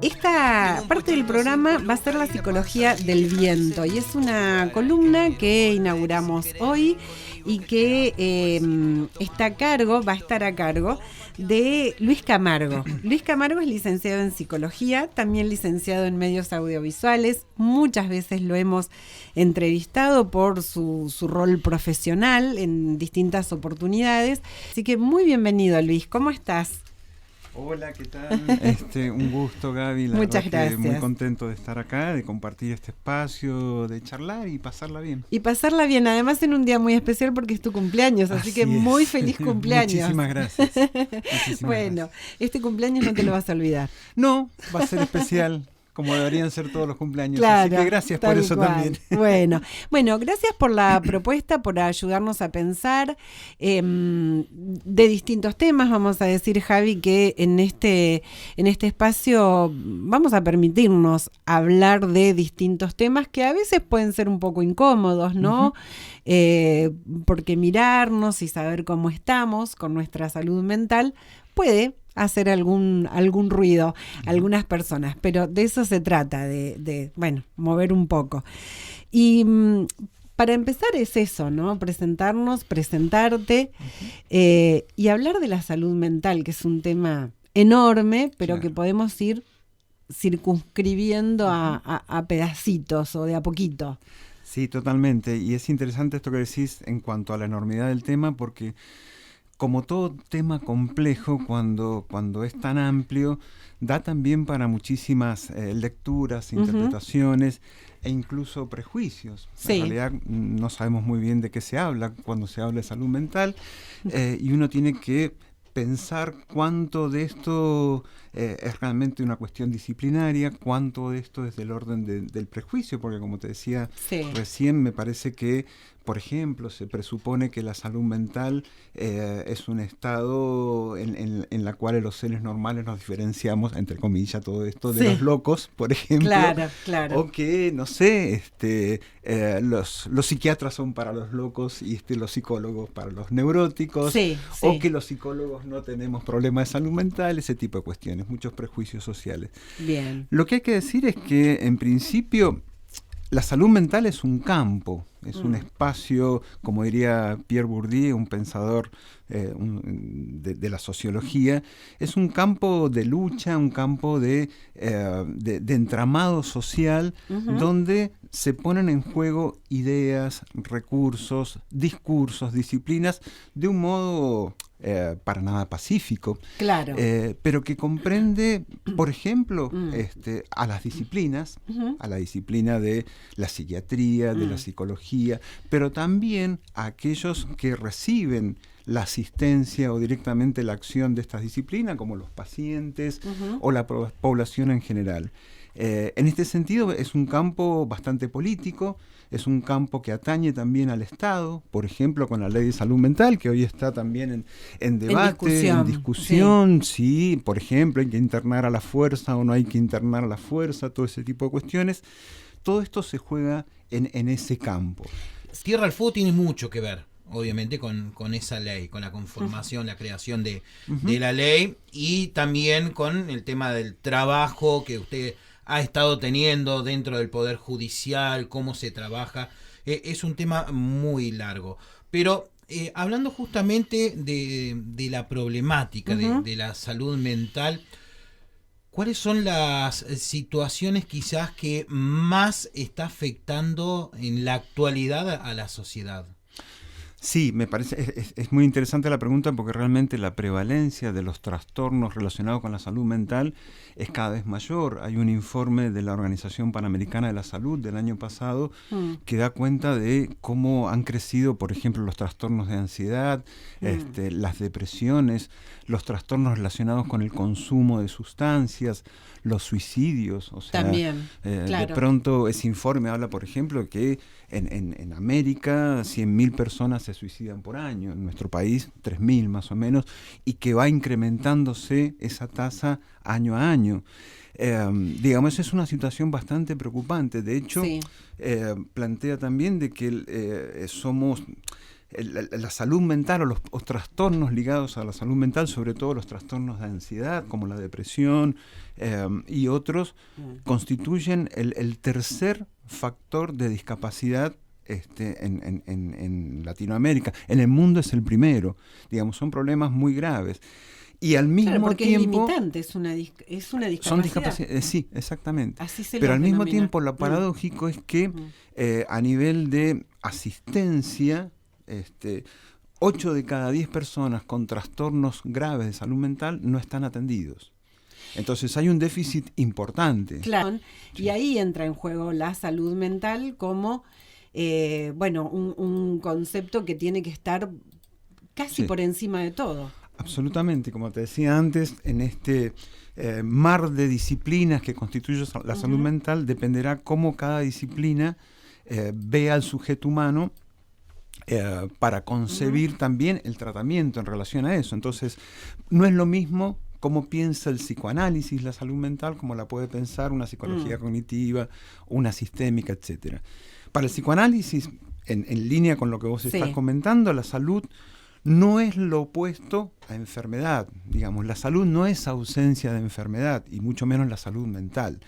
Esta parte del programa va a ser la psicología del viento y es una columna que inauguramos hoy y que va a estar a cargo de Luis Camargo. Luis Camargo es licenciado en psicología, también licenciado en medios audiovisuales. Muchas veces lo hemos entrevistado por su rol profesional en distintas oportunidades. Así que muy bienvenido, Luis. ¿Cómo estás? Hola, ¿qué tal? Un gusto, Gaby. Muchas gracias. Muy contento de estar acá, de compartir este espacio, de charlar y pasarla bien. Y pasarla bien, además en un día muy especial porque es tu cumpleaños, así que muy feliz cumpleaños. Muchísimas gracias. Bueno, este cumpleaños no te lo vas a olvidar. No, va a ser especial. Como deberían ser todos los cumpleaños. Claro, así que gracias por eso también. Bueno, gracias por la propuesta, por ayudarnos a pensar de distintos temas. Vamos a decir, Javi, que en este espacio vamos a permitirnos hablar de distintos temas que a veces pueden ser un poco incómodos, ¿no? Porque mirarnos y saber cómo estamos con nuestra salud mental puede hacer algún ruido a algunas personas, pero de eso se trata, de mover un poco. Y para empezar es eso, ¿no? Presentarte y hablar de la salud mental, que es un tema enorme, pero que podemos ir circunscribiendo a pedacitos o de a poquito. Sí, totalmente. Y es interesante esto que decís en cuanto a la enormidad del tema, porque como todo tema complejo, cuando es tan amplio, da también para muchísimas lecturas, interpretaciones e incluso prejuicios. Sí. En realidad no sabemos muy bien de qué se habla cuando se habla de salud mental y uno tiene que pensar cuánto de esto es realmente una cuestión disciplinaria, cuánto de esto es del orden del prejuicio, porque como te decía recién, me parece que, por ejemplo, se presupone que la salud mental es un estado en la cual los seres normales nos diferenciamos, entre comillas, todo esto, de los locos, por ejemplo. Claro. O que, no sé, los psiquiatras son para los locos y los psicólogos para los neuróticos. O que los psicólogos no tenemos problemas de salud mental, ese tipo de cuestiones, muchos prejuicios sociales. Bien. Lo que hay que decir es que, en principio, la salud mental es un campo, es un espacio, como diría Pierre Bourdieu, un pensador de la sociología, es un campo de lucha, un campo de entramado social, donde se ponen en juego ideas, recursos, discursos, disciplinas, de un modo para nada pacífico, pero que comprende, por ejemplo, a las disciplinas, a la disciplina de la psiquiatría, de la psicología, pero también a aquellos que reciben la asistencia o directamente la acción de estas disciplinas, como los pacientes o la población en general. En este sentido es un campo bastante político, es un campo que atañe también al Estado, por ejemplo con la ley de salud mental, que hoy está también en debate, en discusión, sí, por ejemplo, hay que internar a la fuerza o no hay que internar a la fuerza, todo ese tipo de cuestiones. Todo esto se juega en ese campo. Tierra del Fuego tiene mucho que ver, obviamente, con esa ley, con la conformación, la creación de la ley, y también con el tema del trabajo que usted ha estado teniendo dentro del Poder Judicial, cómo se trabaja. Es un tema muy largo. Pero hablando justamente de la problemática de la salud mental, ¿cuáles son las situaciones quizás que más está afectando en la actualidad a la sociedad? Sí, me parece, es muy interesante la pregunta, porque realmente la prevalencia de los trastornos relacionados con la salud mental es cada vez mayor. Hay un informe de la Organización Panamericana de la Salud del año pasado que da cuenta de cómo han crecido, por ejemplo, los trastornos de ansiedad, las depresiones, los trastornos relacionados con el consumo de sustancias, los suicidios. O sea, también, de pronto ese informe habla, por ejemplo, que en América 100.000 personas se suicidan por año, en nuestro país 3.000 más o menos, y que va incrementándose esa tasa año a año. Digamos, es una situación bastante preocupante. De hecho, plantea también de que somos la salud mental o los trastornos ligados a la salud mental, sobre todo los trastornos de ansiedad, como la depresión y otros, constituyen el tercer factor de discapacidad en Latinoamérica. En el mundo es el primero. Digamos, son problemas muy graves. Y al mismo porque tiempo... es limitante, es una discapacidad. Son discapacidades, sí, exactamente. Así se Pero los al mismo denomina. tiempo lo paradójico es que a nivel de asistencia, 8 de cada 10 personas con trastornos graves de salud mental no están atendidos. Entonces hay un déficit importante. Claro, Sí. y ahí entra en juego la salud mental como un concepto que tiene que estar casi Sí. por encima de todo. Absolutamente, como te decía antes, en este mar de disciplinas que constituye la salud mental, dependerá cómo cada disciplina ve al sujeto humano para concebir también el tratamiento en relación a eso. Entonces, no es lo mismo cómo piensa el psicoanálisis la salud mental como la puede pensar una psicología cognitiva, una sistémica, etcétera. Para el psicoanálisis, en línea con lo que vos Sí. estás comentando, la salud no es lo opuesto a enfermedad. Digamos, la salud no es ausencia de enfermedad, y mucho menos la salud mental.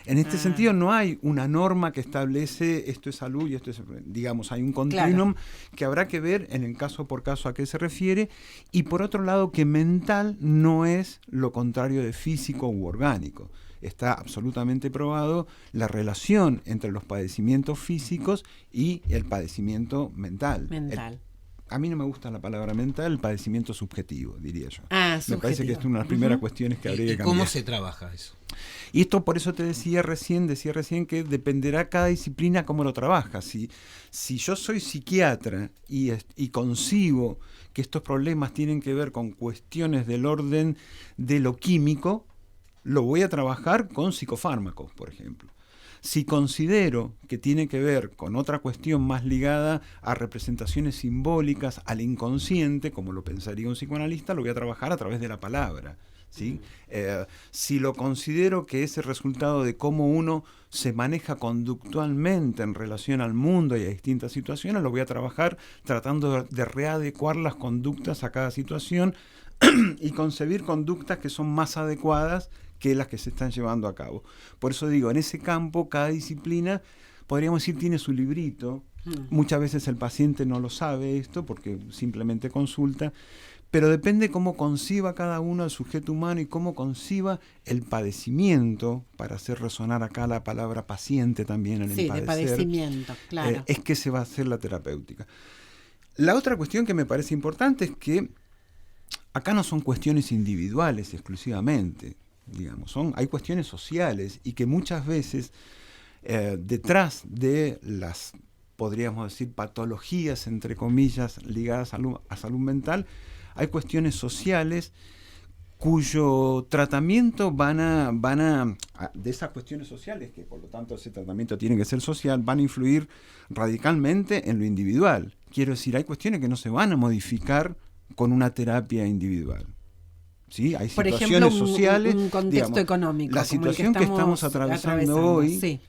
En este sentido, no hay una norma que establece esto es salud y esto es... Digamos, hay un continuum que habrá que ver en el caso por caso a qué se refiere, y por otro lado que mental no es lo contrario de físico u orgánico. Está absolutamente probado la relación entre los padecimientos físicos y el padecimiento mental. A mí no me gusta la palabra mental, el padecimiento subjetivo, diría yo. Me parece que es una de las primeras cuestiones que habría que cambiar. ¿Cómo se trabaja eso? Y esto por eso te decía recién que dependerá cada disciplina cómo lo trabaja. Si yo soy psiquiatra y concibo que estos problemas tienen que ver con cuestiones del orden de lo químico, lo voy a trabajar con psicofármacos, por ejemplo. Si considero que tiene que ver con otra cuestión más ligada a representaciones simbólicas, al inconsciente, como lo pensaría un psicoanalista, lo voy a trabajar a través de la palabra, ¿sí? Si lo considero que es el resultado de cómo uno se maneja conductualmente en relación al mundo y a distintas situaciones, lo voy a trabajar tratando de readecuar las conductas a cada situación y concebir conductas que son más adecuadas que las que se están llevando a cabo. Por eso digo, en ese campo, cada disciplina, podríamos decir, tiene su librito. Muchas veces el paciente no lo sabe esto porque simplemente consulta, pero depende cómo conciba cada uno al sujeto humano y cómo conciba el padecimiento, para hacer resonar acá la palabra paciente también en el padecer. De padecimiento, claro. Es que se va a hacer la terapéutica. La otra cuestión que me parece importante es que acá no son cuestiones individuales exclusivamente. Digamos, hay cuestiones sociales y que muchas veces detrás de las, podríamos decir, patologías, entre comillas, ligadas a salud mental, hay cuestiones sociales cuyo tratamiento van a de esas cuestiones sociales, que por lo tanto ese tratamiento tiene que ser social, van a influir radicalmente en lo individual. Quiero decir, hay cuestiones que no se van a modificar con una terapia individual. ¿Sí? Hay por situaciones ejemplo, sociales, un contexto digamos, económico. La situación que estamos atravesando hoy sí.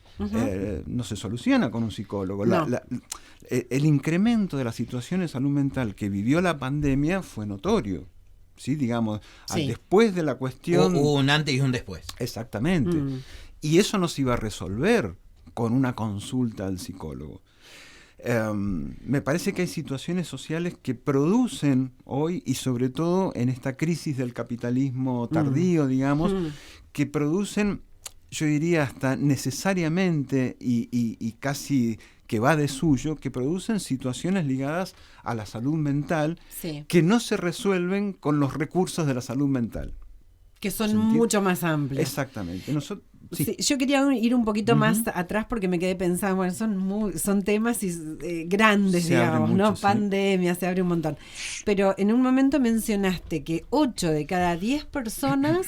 no se soluciona con un psicólogo. No. El incremento de la situación de salud mental que vivió la pandemia fue notorio. ¿Sí? Digamos, después de la cuestión... Hubo un antes y un después. Exactamente. Y eso no se iba a resolver con una consulta al psicólogo. Me parece que hay situaciones sociales que producen hoy, y sobre todo en esta crisis del capitalismo tardío, digamos, que producen, yo diría hasta necesariamente y casi que va de suyo, que producen situaciones ligadas a la salud mental que no se resuelven con los recursos de la salud mental. Que son mucho más amplios. Exactamente. Yo quería ir un poquito más atrás porque me quedé pensando, bueno, son temas grandes, digamos, ¿no? Pandemia, se abre un montón. Pero en un momento mencionaste que 8 de cada 10 personas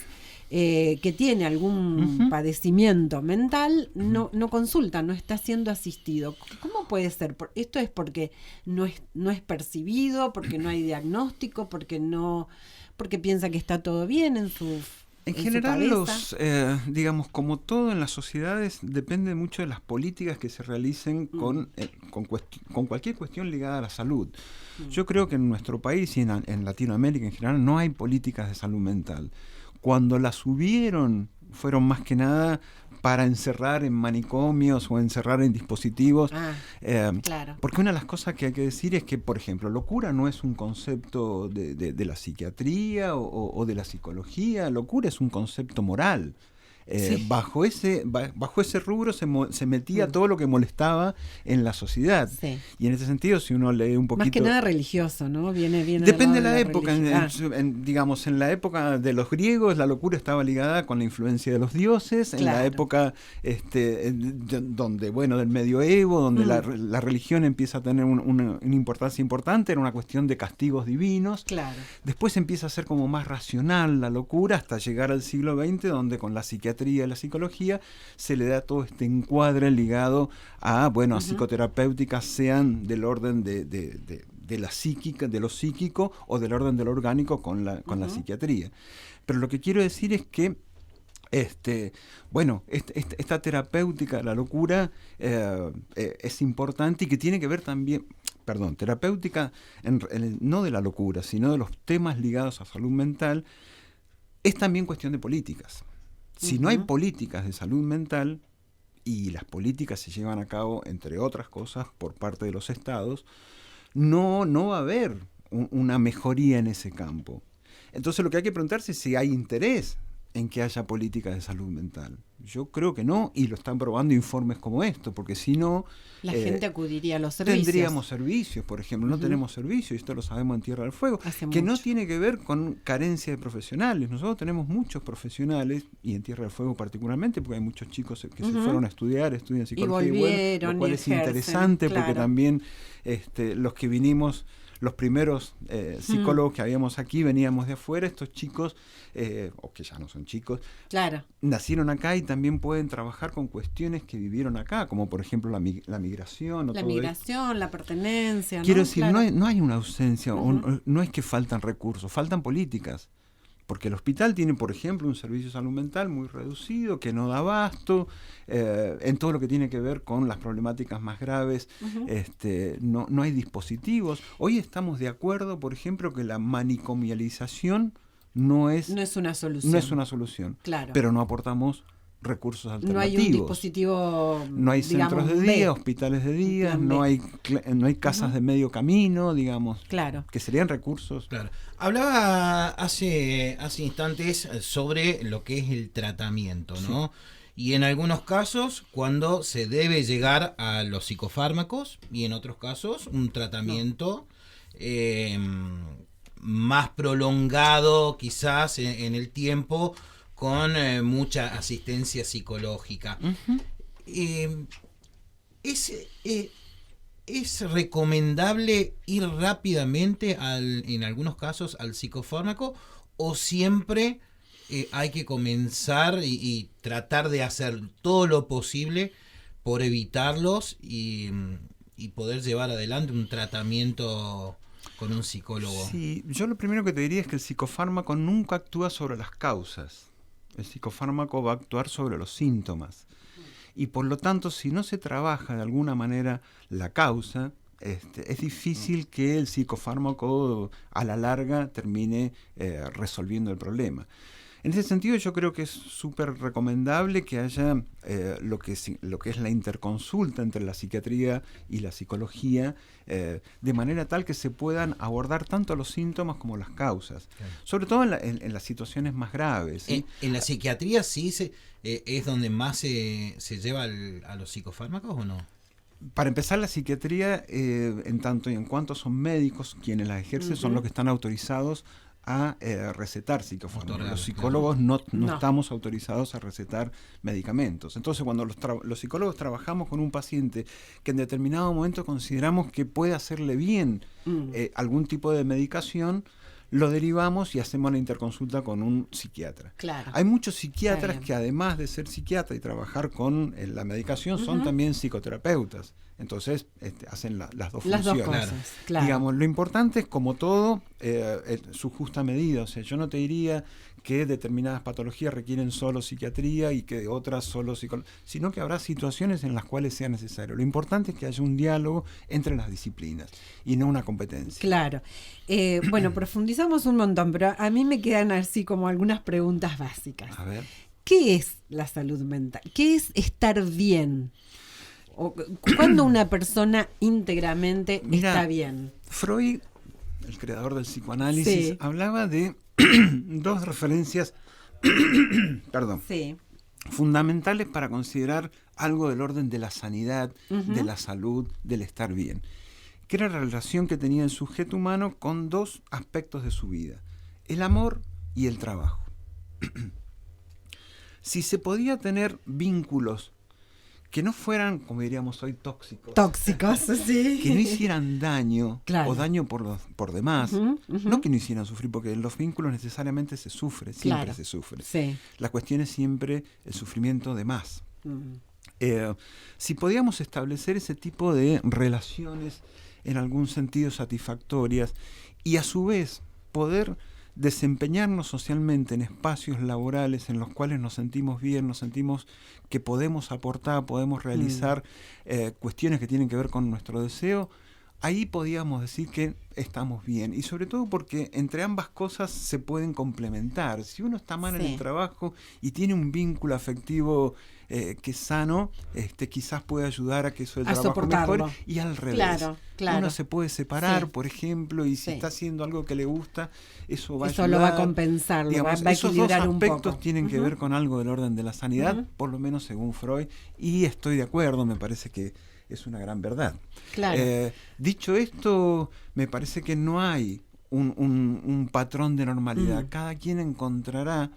que tiene algún padecimiento mental no consulta, no está siendo asistido. ¿Cómo puede ser? ¿Esto es porque no es percibido, porque no hay diagnóstico, porque piensa que está todo bien en su En su general, cabeza. digamos, como todo en las sociedades, depende mucho de las políticas que se realicen con cualquier cuestión ligada a la salud. Yo creo que en nuestro país y en Latinoamérica en general no hay políticas de salud mental. Cuando las hubieron, fueron más que nada para encerrar en manicomios o encerrar en dispositivos. Claro. Porque una de las cosas que hay que decir es que, por ejemplo, locura no es un concepto de la psiquiatría o de la psicología. Locura es un concepto moral. Sí. Bajo ese rubro se metía todo lo que molestaba en la sociedad. Sí. Y en ese sentido, si uno lee un poquito... Más que nada religioso, ¿no? Viene Depende de la época. Digamos, en la época de los griegos, la locura estaba ligada con la influencia de los dioses. En la época donde, bueno, del medioevo, donde la religión empieza a tener una importancia importante, era una cuestión de castigos divinos. Claro. Después empieza a ser como más racional la locura hasta llegar al siglo XX, donde con la psiquiatría y la psicología se le da todo este encuadre ligado a, bueno, a psicoterapéuticas, sean del orden de la psíquica, de lo psíquico, o del orden de lo orgánico con la psiquiatría. Pero lo que quiero decir es que esta terapéutica de la locura es importante y que tiene que ver también, terapéutica no de la locura, sino de los temas ligados a salud mental, es también cuestión de políticas. Si no hay políticas de salud mental, y las políticas se llevan a cabo, entre otras cosas, por parte de los estados, no va a haber una mejoría en ese campo. Entonces lo que hay que preguntarse es si hay interés en que haya políticas de salud mental. Yo creo que no, y lo están probando informes como esto, porque si no... La gente acudiría a los servicios. Tendríamos servicios, por ejemplo. No tenemos servicios, y esto lo sabemos en Tierra del Fuego, que no tiene que ver con carencia de profesionales. Nosotros tenemos muchos profesionales, y en Tierra del Fuego particularmente, porque hay muchos chicos que se fueron a estudian psicología, y volvieron, lo cual es interesante, porque también los que vinimos... Los primeros psicólogos que habíamos aquí veníamos de afuera. Estos chicos, o que ya no son chicos, nacieron acá y también pueden trabajar con cuestiones que vivieron acá, como por ejemplo la migración. La pertenencia. Quiero decir, no hay una ausencia, no es que faltan recursos, faltan políticas. Porque el hospital tiene, por ejemplo, un servicio de salud mental muy reducido, que no da abasto, en todo lo que tiene que ver con las problemáticas más graves, no hay dispositivos. Hoy estamos de acuerdo, por ejemplo, que la manicomialización no es una solución. Claro. Pero no aportamos recursos alternativos. No hay un dispositivo, no hay centros de día, hospitales de día, no hay casas de medio camino, digamos, que serían recursos. Claro. Hablaba hace instantes sobre lo que es el tratamiento, ¿no? Sí. Y en algunos casos, cuando se debe llegar a los psicofármacos, y en otros casos, un tratamiento más prolongado, quizás en el tiempo, con mucha asistencia psicológica. ¿Es recomendable ir rápidamente en algunos casos al psicofármaco, o siempre hay que comenzar y tratar de hacer todo lo posible por evitarlos y poder llevar adelante un tratamiento con un psicólogo? Sí, yo lo primero que te diría es que el psicofármaco nunca actúa sobre las causas. El psicofármaco va a actuar sobre los síntomas. Y por lo tanto, si no se trabaja de alguna manera la causa, es difícil que el psicofármaco a la larga termine resolviendo el problema. En ese sentido, yo creo que es súper recomendable que haya lo que es la interconsulta entre la psiquiatría y la psicología, de manera tal que se puedan abordar tanto los síntomas como las causas, sobre todo en las situaciones más graves, ¿sí? ¿En la psiquiatría sí es donde más se lleva a los psicofármacos o no? Para empezar, la psiquiatría, en tanto y en cuanto son médicos quienes la ejercen, son los que están autorizados a recetar psicofármacos. Los psicólogos no estamos autorizados a recetar medicamentos. Entonces, cuando los psicólogos trabajamos con un paciente que en determinado momento consideramos que puede hacerle bien algún tipo de medicación, lo derivamos y hacemos la interconsulta con un psiquiatra. Claro. Hay muchos psiquiatras que, además de ser psiquiatra y trabajar con la medicación, son también psicoterapeutas. Entonces hacen las dos Las dos funciones. cosas, claro. Digamos, lo importante es, como todo, su justa medida. O sea, yo no te diría que determinadas patologías requieren solo psiquiatría y que otras solo psicología, sino que habrá situaciones en las cuales sea necesario. Lo importante es que haya un diálogo entre las disciplinas y no una competencia. Claro. Bueno, profundizamos un montón, pero a mí me quedan así como algunas preguntas básicas. A ver. ¿Qué es la salud mental? ¿Qué es estar bien? ¿Cuándo una persona íntegramente está bien? Freud, el creador del psicoanálisis, Sí. hablaba de dos referencias perdón, Sí. fundamentales para considerar algo del orden de la sanidad, de la salud, del estar bien, que era la relación que tenía el sujeto humano con dos aspectos de su vida: el amor y el trabajo. Si se podía tener vínculos que no fueran, como diríamos hoy, tóxicos, Sí. que no hicieran daño, Claro. o daño por demás, no que no hicieran sufrir, porque en los vínculos necesariamente se sufre, siempre Claro. se sufre. Sí. La cuestión es siempre el sufrimiento de más. Mm. Si podíamos establecer ese tipo de relaciones en algún sentido satisfactorias y a su vez poder desempeñarnos socialmente en espacios laborales en los cuales nos sentimos bien, nos sentimos que podemos aportar, podemos realizar cuestiones que tienen que ver con nuestro deseo, ahí podíamos decir que estamos bien. Y sobre todo porque entre ambas cosas se pueden complementar. Si uno está mal en el trabajo y tiene un vínculo afectivo que es sano, quizás puede ayudar a que eso del trabajo mejore, y al revés. Claro. Uno se puede separar, Sí. por ejemplo, y si Sí. está haciendo algo que le gusta, eso va a Eso ayudar. lo va a compensar, Digamos, va a esos equilibrar dos un aspectos poco. tienen que ver con algo del orden de la sanidad, Ujú. por lo menos según Freud, y estoy de acuerdo, me parece que es una gran verdad. Claro. Dicho esto, me parece que no hay un patrón de normalidad. Cada quien encontrará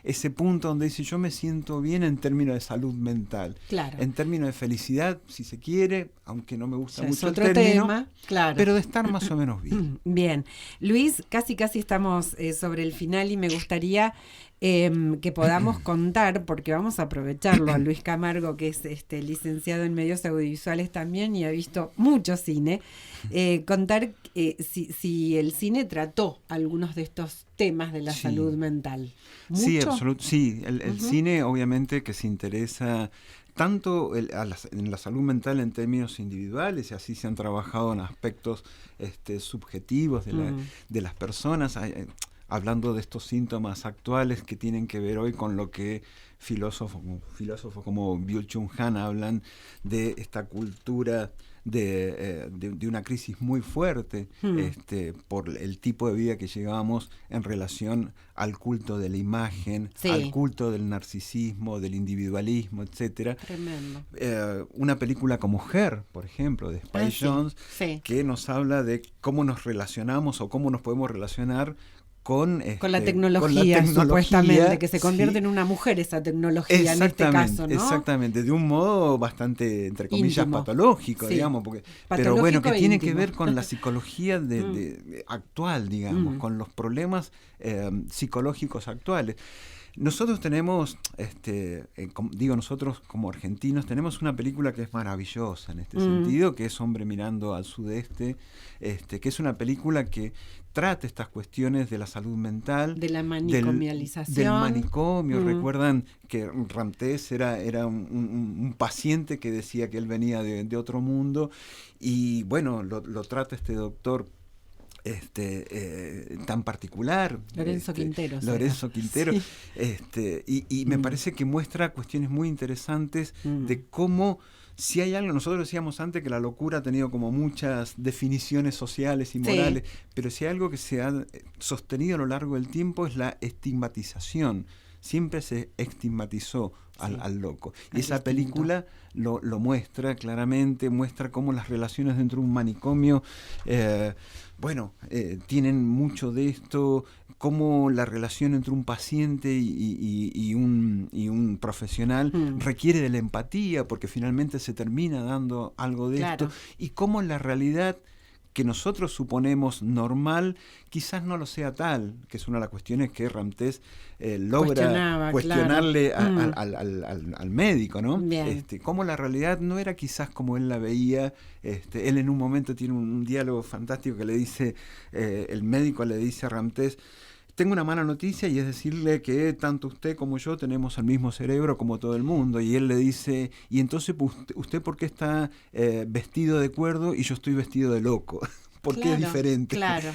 ese punto donde dice: yo me siento bien en términos de salud mental, Claro. en términos de felicidad, si se quiere, aunque no me gusta Ya es mucho el otro término, tema, claro. pero de estar más o menos bien. Bien. Luis, casi estamos sobre el final y me gustaría que podamos contar, porque vamos a aprovecharlo a Luis Camargo, que es licenciado en medios audiovisuales también y ha visto mucho cine, contar si el cine trató algunos de estos temas de la Sí. salud mental. Sí, ¿Mucho? sí, el cine obviamente que se interesa tanto en la salud mental en términos individuales, y así se han trabajado en aspectos subjetivos de las personas, hablando de estos síntomas actuales que tienen que ver hoy con lo que filósofos como Byung-Chul Han hablan de esta cultura de una crisis muy fuerte por el tipo de vida que llevábamos en relación al culto de la imagen, Sí. al culto del narcisismo, del individualismo, etcétera. Tremendo. Una película como Her, por ejemplo, de Spike Sí. Jonze, Sí. que nos habla de cómo nos relacionamos o cómo nos podemos relacionar con la tecnología, supuestamente, que se convierte sí. en una mujer esa tecnología en este caso, ¿no? Exactamente, de un modo bastante, entre comillas, Íntimo. patológico, Sí. digamos, pero Patológico bueno, que e tiene íntimo. que ver con la psicología actual, digamos, con los problemas psicológicos actuales. Nosotros tenemos, nosotros como argentinos, tenemos una película que es maravillosa en este sentido, que es Hombre mirando al sudeste, que es una película que trata estas cuestiones de la salud mental, De la manicomialización. del manicomio. Recuerdan que Ramtés era un paciente que decía que él venía de otro mundo, y bueno, lo trata este doctor tan particular, Lorenzo Quintero. Sí. Y me parece que muestra cuestiones muy interesantes de cómo, si hay algo, nosotros decíamos antes que la locura ha tenido como muchas definiciones sociales y morales, pero si hay algo que se ha sostenido a lo largo del tiempo es la estigmatización. Siempre se estigmatizó al loco. Y esa película lo muestra claramente, muestra cómo las relaciones dentro de un manicomio, tienen mucho de esto, cómo la relación entre un paciente y un profesional requiere de la empatía, porque finalmente se termina dando algo de esto, y cómo la realidad que nosotros suponemos normal, quizás no lo sea tal, que es una de las cuestiones que Ramtés logra cuestionarle al médico, ¿no? Cómo la realidad no era quizás como él la veía. Él en un momento tiene un diálogo fantástico que le dice, el médico le dice a Ramtés: tengo una mala noticia, y es decirle que tanto usted como yo tenemos el mismo cerebro como todo el mundo. Y él le dice: y entonces usted ¿por qué está vestido de cuerdo y yo estoy vestido de loco? Porque es diferente. Claro.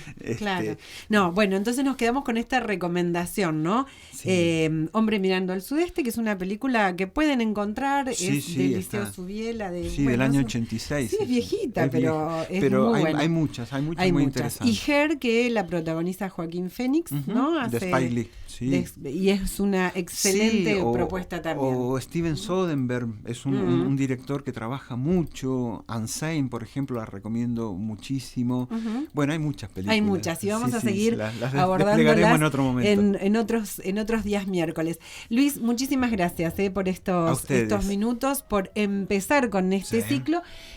No, bueno, entonces nos quedamos con esta recomendación, ¿no? Sí. Hombre mirando al sudeste, que es una película que pueden encontrar, es de Liceo Subiela. Del año 86. Sí, es viejita, pero muy buena. Hay muchas muy interesantes. Y Her, que la protagoniza Joaquín Phoenix, ¿no? De Spike Lee. Sí. Y es una excelente propuesta también. O Steven Soderbergh, es un director que trabaja mucho. Unsane, por ejemplo, la recomiendo muchísimo. Bueno, hay muchas películas. Hay muchas, y vamos a seguir abordándolas en otro momento. En otros días miércoles. Luis, muchísimas gracias por estos minutos, por empezar con este ciclo.